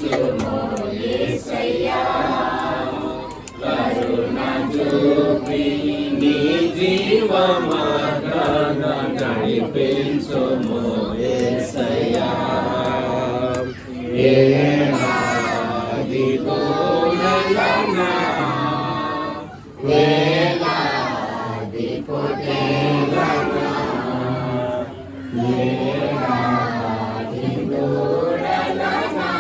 నడిపించుము యేసయ్యా కరుణ చూపి నీ జీవ మార్గాన నడిపించుము యేసయ్యా ఏనాది గోడలనా వేలాది పొటేలనా ఏనాది గోడలనా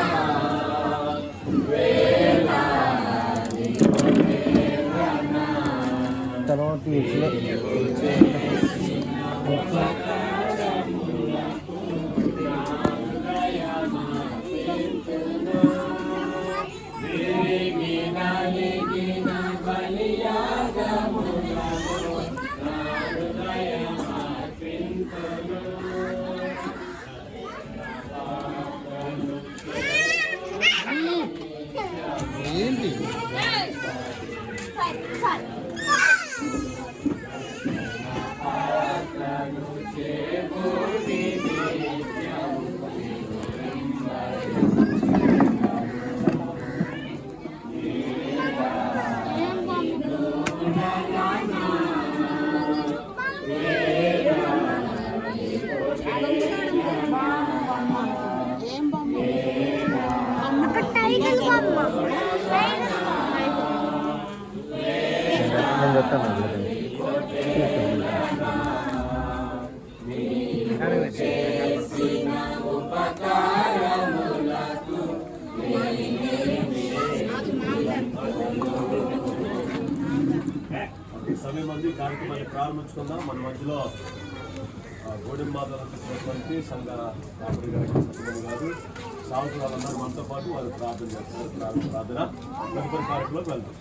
వేలాది పొటేలనా తర్వాత ఏంటి సమయం మంది కార్యక్రమాన్ని ప్రారంభించుకుందాం. మన మధ్యలో గోడెం మాతటువంటి సంఘ కాపరి గారు గారు సాగుతులందరూ మనతో పాటు వారు ప్రార్థన చేస్తారు. ప్రార్థన తదుపరి కార్యక్రమంలోకి వెళ్తాం.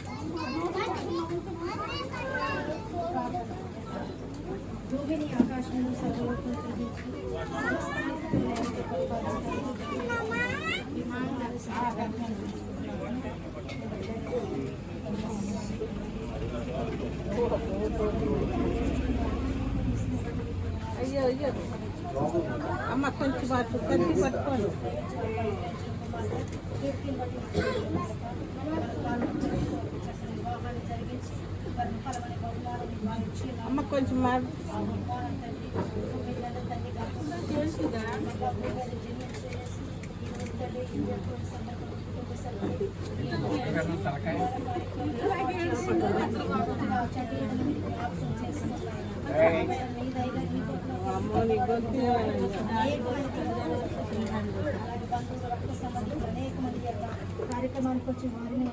అయ్యో అయ్యో అమ్మ కొంచెం కత్తి పట్టుకోండి. అమ్మ కొంచెం కార్యక్రమానికి వచ్చి వారిని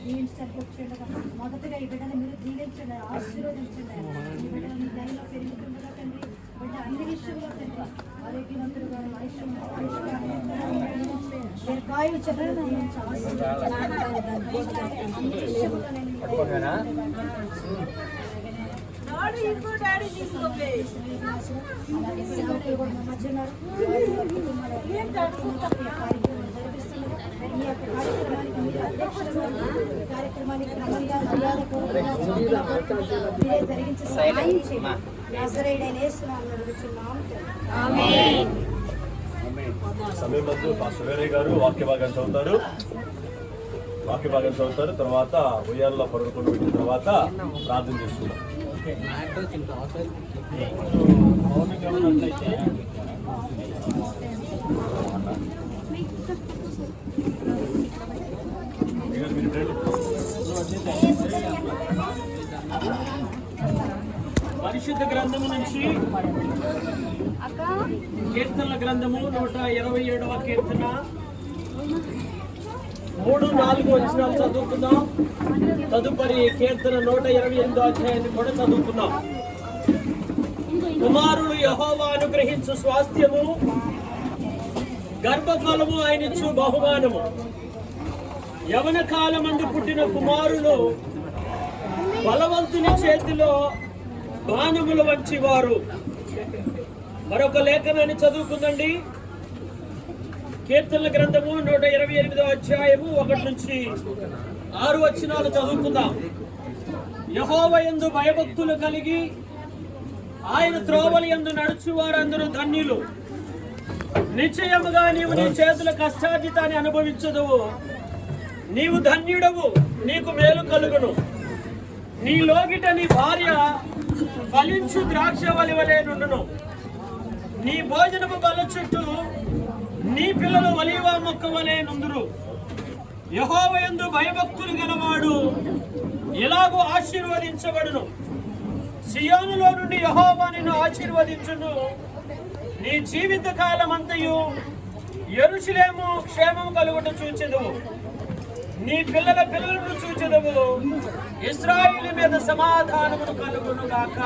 దీవించడానికి వచ్చేందుకు మొదటగా ఈ బిడ్డను మీరు దీవించండి, ఆశీర్వదించండి. ఈ బిడ్డను మీ దయలో పెరుగుతుండగా తండ్రి, బిడ్డ అన్ని విషయంలో తండ్రి ఆరోగ్యవంతులుగా దీర్ఘాయువు చదువు కార్యక్రమానికి జరిగించే సహాయం చేయండి. నజరేయుడైన యేసునామమున అడుగుచున్నాము. ఆమేన్. సమయం మందు పాస్టర్ వేరయ్య గారు వాక్య భాగాన్ని చదువుతారు. తర్వాత ఉయ్యాలలో పడుకొని పెట్టిన తర్వాత ప్రార్థన చేస్తున్నాం. పరిశుద్ధ గ్రంథము నుంచి కీర్తనల గ్రంథము 127వ కీర్తన 3-4 వచనాలు చదువుకుందాం. తదుపరి కీర్తన 128వ అధ్యాయాన్ని కూడా చదువుకుందాం. కుమారులు యెహోవా అనుగ్రహించు స్వాస్థ్యము, గర్భఫలము ఆయనిచ్చు బహుమానము. యవన కాలమందు పుట్టిన కుమారులు బలవంతుని చేతిలో బాణముల వంచి వారు. మరొక లేఖనాన్ని చదువుకుందండి. కీర్తనల గ్రంథము 128వ అధ్యాయము 1-6 వచనాలు చదువుకుందాం. యెహోవా యందు భయభక్తులు కలిగి ఆయన త్రోవల యందు నడుచు వారందరూ ధన్యులు. నిశ్చయముగా నీవు నీ చేతుల కష్టార్జితాన్ని అనుభవించదువు. నీవు ధన్యుడవు, నీకు మేలు కలుగును. నీ లోగిట నీ భార్య ఫలించు ద్రాక్షవల్లి వలె నుండును. నీ భోజనపు బల్ల చుట్టూ నీ పిల్లలు ఒలీవ మొక్క వలె నుందురు. యెహోవా యందు భయభక్తులు గలవాడు ఎలాగూ ఆశీర్వదించబడును. సియోనులో నుండి యెహోవా నిన్ను ఆశీర్వదించును. నీ జీవిత కాలమంతయు యెరూషలేము క్షేమము కలుగుట చూచెదవు. నీ పిల్లల పిల్లలను చూచెదవు. ఇశ్రాయేలు మీద సమాధానమును కలుగును గాక.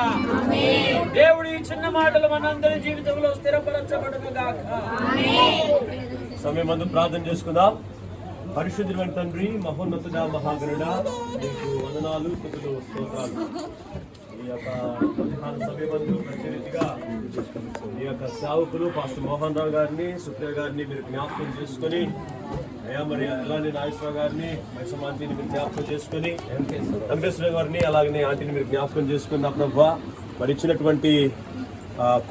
దేవుడి చిన్న మాటలు మనందరి జీవితంలో స్థిరపరచబడును గాక. సమయం అందు ప్రార్థన చేసుకుందాం. పరిశుద్ధుడైన తండ్రి, మహోన్నతుడా, మహాగణుడా, నీకు వందనాలు, స్తుతులు, స్తోత్రాలు. ఈ యొక్క మధ్యాహ్న సమయమందు ప్రతినిధిగా ఈ యొక్క సేవకులు పాస్టర్ మోహన్ రావు గారిని, సుప్రియ గారిని మీరు జ్ఞాపకం చేసుకొని, అయ్యా మరి అలానే నాగేశ్వరరావు గారిని, మైసమ్మ ఆంటీని మీరు జ్ఞాపకం చేసుకొని, వెంకటేశ్వర గారిని అలాగనే ఆంటీని మీరు జ్ఞాపకం చేసుకున్న ప్రభా, మరి ఇచ్చినటువంటి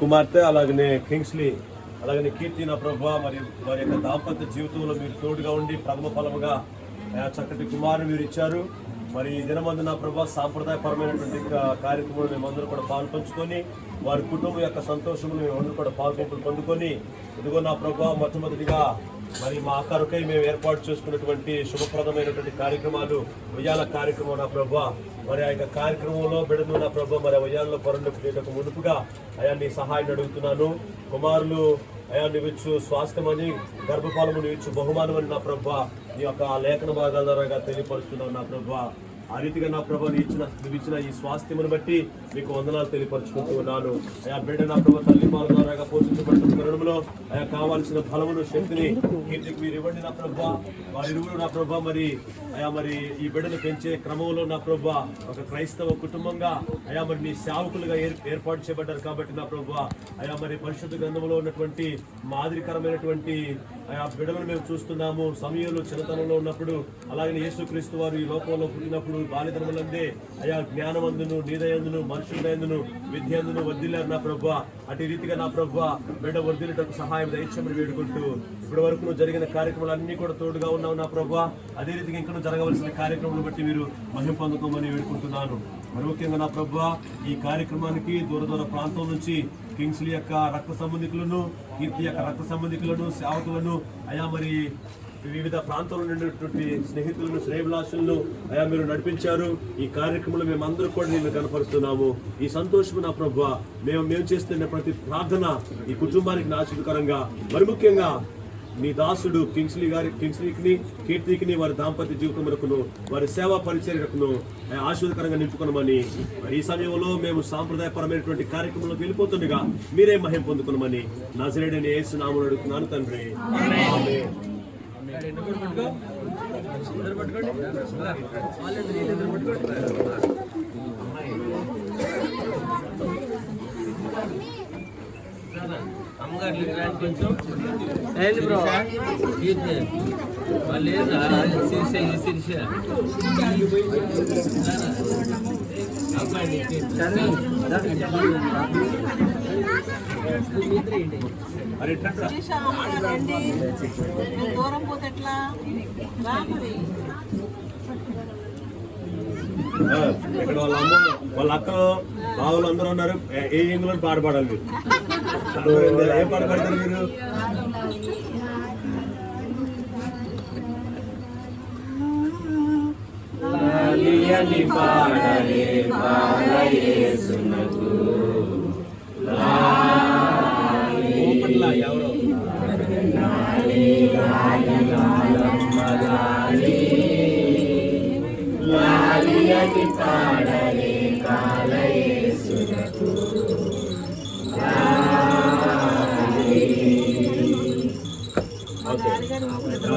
కుమార్తె అలాగనే కింగ్స్లీ అలాగనే కీర్తి నా ప్రభా, మరి వారి యొక్క దాంపత్య జీవితంలో మీరు తోడుగా ఉండి ప్రథమ ఫలముగా చక్కటి కుమారుని మీరు ఇచ్చారు. మరి ఈ దినమందు నా ప్రభా సాంప్రదాయపరమైనటువంటి కార్యక్రమంలో మేమందరూ కూడా పాల్పంచుకొని వారి కుటుంబం యొక్క సంతోషములు మేమందరూ కూడా పాల్పంపులు పొందుకొని, ఇదిగో నా ప్రభా మొట్టమొదటిగా మరి మా కొరకై మేము ఏర్పాటు చేసుకున్నటువంటి శుభప్రదమైనటువంటి కార్యక్రమాలు, ఉయ్యాల కార్యక్రమం నా ప్రభా, మరి ఆ యొక్క కార్యక్రమంలో బిడను నా ప్రభా, మరి ఉయ్యాలలో పరులకు మునుపుగా అయా నీ సహాయాన్ని అడుగుతున్నాను. కుమారులు అయా నువ్విచ్చు స్వాస్థ్యమని, గర్భఫలము నువ్విచ్చు బహుమానం అని నా ప్రభా నీ యొక్క లేఖన భాగాల ద్వారా తెలియపరుస్తున్నావు నా ప్రభా. ఆ రీతిగా నా ప్రభా నువ్వు ఇచ్చిన ఈ స్వాస్థ్యమును బట్టి మీకు వందనాలు తెలియపరుచుకుంటూ ఉన్నాను. అయా బిడ్డ నా ప్రభా తల్లి పాల ద్వారా పోషించబడిన తరుణంలో అయా కావాల్సిన బలమును, శక్తిని, కీర్తికి మీరు ఇవ్వండి నా ప్రభా. వారిరువురు నా ప్రభా మరి అయా మరి ఈ బిడ్డను పెంచే క్రమంలో నా ప్రభా ఒక క్రైస్తవ కుటుంబంగా అయా మరి నీ సేవకులుగా ఏర్పాటు చేయబడ్డారు కాబట్టి నా ప్రభా అయా మరి పరిశుద్ధ గ్రంథంలో ఉన్నటువంటి మాదిరికరమైనటువంటి అయా బిడ్డలను మేము చూస్తున్నాము. సమయంలో చిన్నతనంలో ఉన్నప్పుడు అలాగే యేసుక్రీస్తు వారు ఈ లోకంలో పుట్టినప్పుడు బాల్యతనములందే అయా జ్ఞానమందును, నీదయందును, మనుషులందును, విద్యందును వర్ధిల్లారు నా ప్రభా. అటు రీతిగా నా ప్రభా బిడ్డ వర్ధిల్లుటకు సహాయం దయచేయమని వేడుకుంటూ ఇప్పటి వరకు నువ్వు జరిగిన కార్యక్రమాలన్నీ కూడా తోడుగా ఉన్నావు నా ప్రభా. అదే రీతిగా ఇంకా జరగవలసిన కార్యక్రమాలను బట్టి మీరు మహిమ పొందుకోమని వేడుకుంటున్నాను. మరి ముఖ్యంగా నా ప్రభా ఈ కార్యక్రమానికి దూర ప్రాంతం నుంచి కింగ్స్లీ యొక్క రక్త సంబంధికులను, కీర్తి యొక్క రక్త సంబంధికులను, సేవకులను అయా మరి వివిధ ప్రాంతాల్లో ఉండేటువంటి స్నేహితులను, శ్రేయభిలాషులను అయా మీరు నడిపించారు. ఈ కార్యక్రమంలో మేమందరూ కూడా నేను కనపరుస్తున్నాము. ఈ సంతోషము నా ప్రభా మేము చేస్తున్న ప్రతి ప్రార్థన ఈ కుటుంబానికి ఆశీర్వదకరంగా, మరి ముఖ్యంగా నీ దాసుడు కింగ్స్లీకి, కీర్తికి, వారి దాంపత్య జీవితమునకును, వారి సేవా పరిచర్యకును ఆశీర్వదకరంగా నింపుకున్నామని, ఈ సమయంలో మేము సాంప్రదాయపరమైనటువంటి కార్యక్రమంలోకి వెళ్ళిపోతుండగా మీరే మహిమ పొందుకున్నామని నజరేయుడైన యేసు నామమున అడుగుతున్నాను తండ్రి. ఆమేన్. అమ్మగారు కొంచెం బ్రో వాళ్ళు శిరీష అబ్బాయి దూరం పోతే ఎట్లా ఇక్కడ వాళ్ళ అమ్మ వాళ్ళ అక్క బావులు అందరూ ఉన్నారు. ఏ ఇంగ్లో పాట పాడాలి మీరు? ఏం పాట పాడతారు మీరు? ఎవరో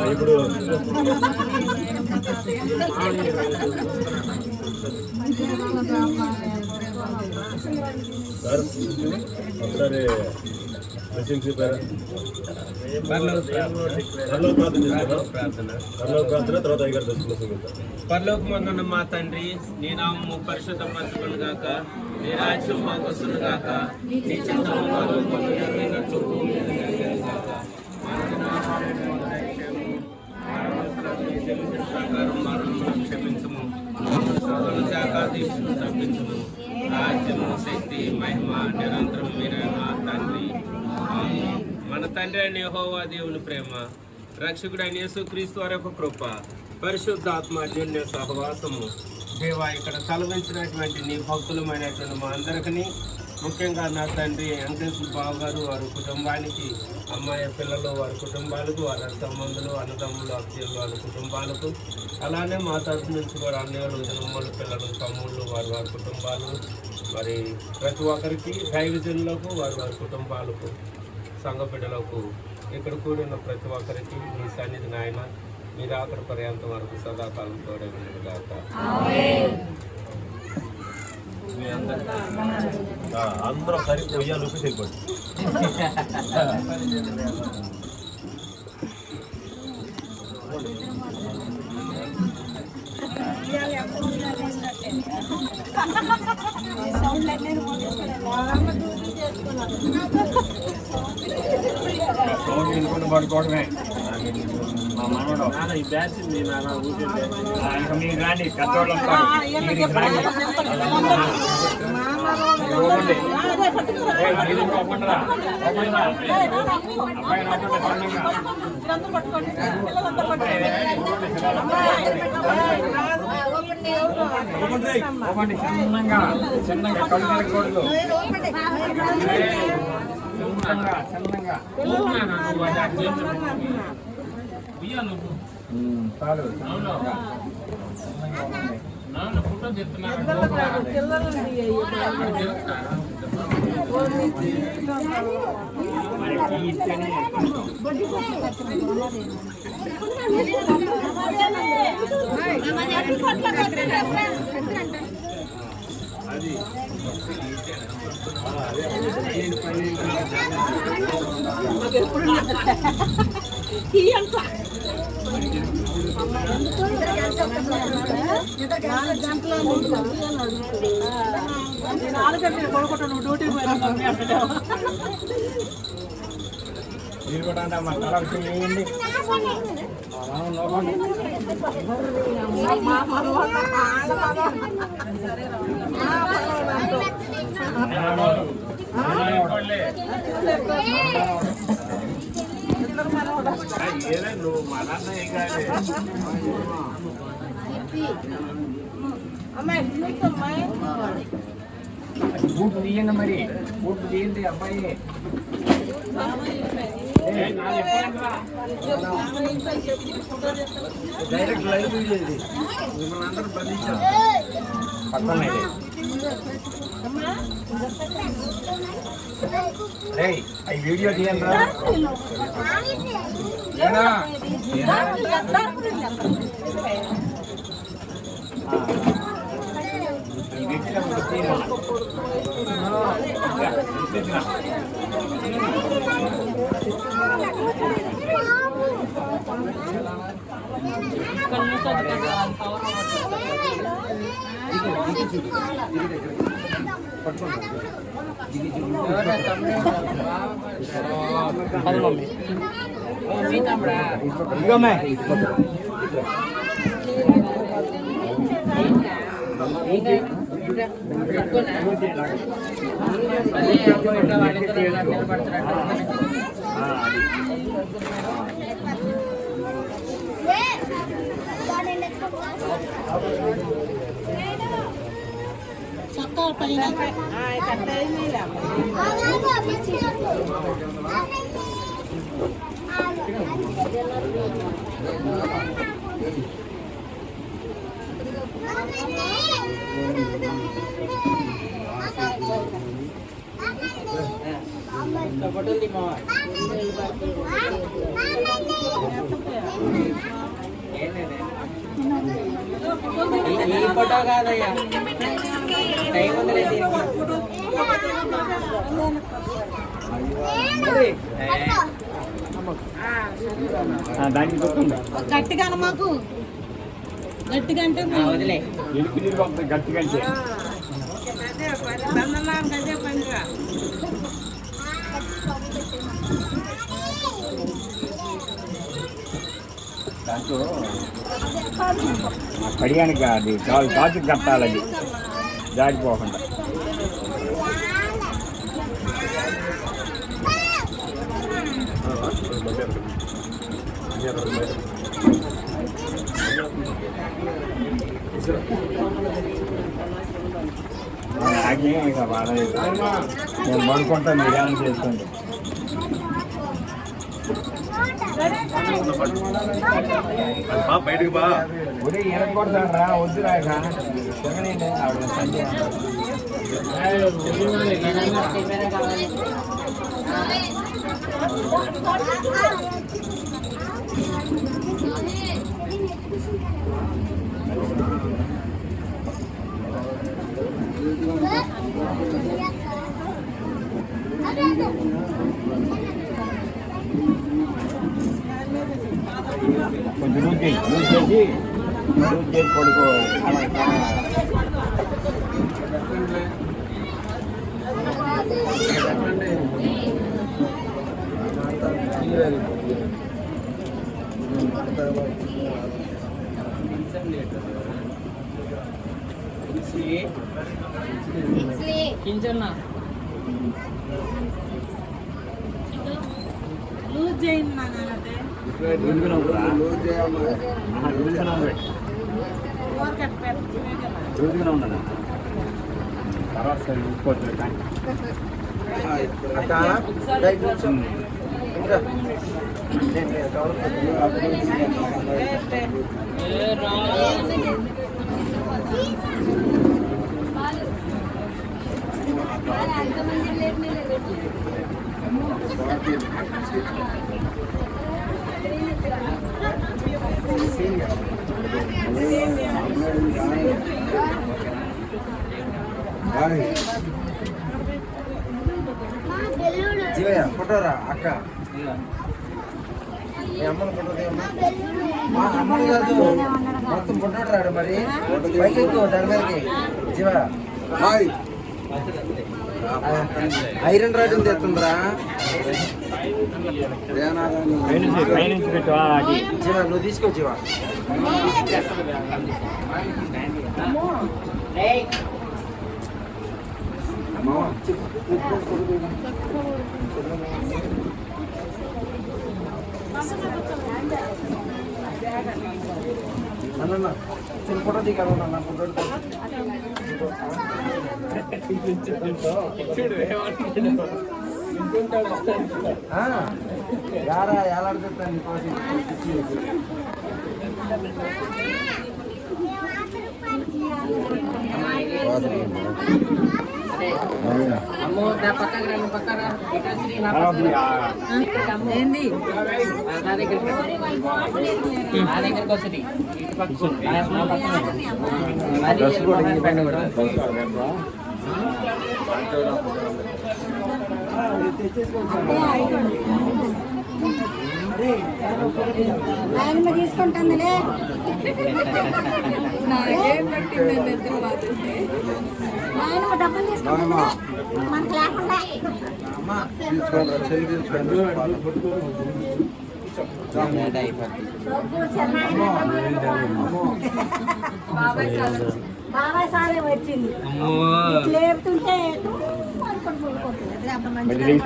ఇప్పుడు సార్ ఒకసారి పరలోకమందున్న మా తండ్రి, నీ నామము పరిశుద్ధపరచబడును గాక, నీ రాజ్యం మాకు వస్తును గాక, నీ చిత్తము పరలోకమందు నెరవేరినట్లు భూమి మీద నెరవేరును గాక. తండ్రి అయిన యెహోవా దేవుని ప్రేమ, రక్షకుడైన యేసుక్రీస్తు వారి యొక్క కృప, పరిశుద్ధాత్మ అన్యోన్య సహవాసము దేవా ఇక్కడ తలవించినటువంటి నీ భక్తులమైనటువంటి మా అందరికీ, ముఖ్యంగా నా తండ్రి వెంకటేశ్వర బాబు గారు వారి కుటుంబానికి, అమ్మాయి పిల్లలు వారి కుటుంబాలకు, వారి సంబంధులు అన్నదమ్ములు అక్షయులు వారి కుటుంబాలకు, అలానే మా తరఫు నుంచి కూడా అన్నయ్యలు జనమ్మలు పిల్లలు తమ్ముళ్ళు వారి వారి కుటుంబాలు, మరి ప్రతి ఒక్కరికి దైవజనులకు వారి వారి కుటుంబాలకు, సంఘ బిడ్డలకు, ఇక్కడ కూడిన ప్రతి ఒక్కరికి మీ సన్నిధి నాయన మీరు ఆఖరి పర్యంతం వరకు సదాకాలం తోడే ఉండగాక. మీ అందరూ సరి పొయ్యాలు ఊపి వెళ్ళిపోండి. పడుకోవడమే మా మనవడు ఈ బ్యాచ్ మీరు రాండి, పెద్దవాళ్ళు చిన్నంగా చిన్నగా కళ్ళు తిరగకూడదు, చిన్నంగా చాలు. మీరు కూడా అంటే మా కలర్కి వేయండి. నువ్వు మా బూట్లు తీయండి, మరి బూట్లు తీయండి అబ్బాయి. డైరెక్ట్ లైవ్ చేయండి, మిమ్మల్ని అందరూ బంధించారు. పక్కన అవి వీడియో తీయండి రా. ఫోటో కాదయ్యా, టైం ఉందిలేదు. గట్టిగా మాకు గట్టిగా అంటే వదిలే గట్టిగా అంటే దాంట్లో కడియానికి అది గాజు కట్టాలి, అది జారిపోకుండా. నాకేం ఇక బాధ నేను పడుకుంటాను, మీరు ఏమైనా చేసుకోండి. బయటకు బా. ఒరే ఎనకొడతాను రా, వద్దురా ఇక తిరగనండి ఆవిడ సంజయ్. కొంచెం లూజ్ చేసి పడుకో. కించన్నా లూజ్ చేయండి నాన్నతే ఓవర్ కట్ లూజ్గానే ఉండదు తర్వాత చూసుకోవచ్చు. జీవయ్య ఫోటోరా అక్క, అమ్మని ఫోటో అమ్మని కాదు మొత్తం ఫోటో రాడు మరి పైకి ఎక్కువ దాని మీదకి. జీవ ఐరన్ రాడ్ తెస్తుందిరా. పైనుంచి పెట్టు. జీవ నువ్వు తీసుకో జీవ. అన్న చిన్న ఫోటో దిగాను అన్న ఫోటో. యారా ఎలాడుతాను నీకోసం. అమ్మో పక్కకు రండి, పక్కన ఏంది నా దగ్గరికి వచ్చి ఇటు పక్కన ఆయన తీసుకుంటుందిలే. నాయనమ్మ డబ్బులు తీసుకుంటుందిలే మనకు లేకుండా. బాబాయ్ సారే వచ్చింది లేపుతుంటే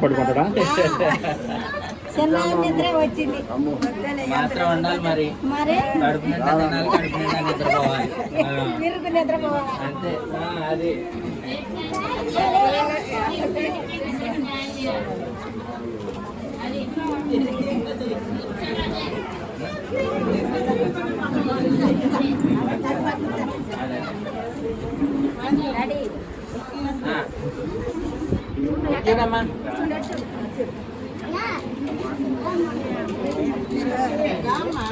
పడుకుంటారా? చిన్న నిద్ర వచ్చింది మాత్రం ఉండాలి మరి. మరి కడుపు నిండా తినాలి, కడుపు నిండా నిద్రపోవాలి. నిరుకు నిద్రపోవాలి అంతే అది. ఓకేనమ్మా. రామ్మా.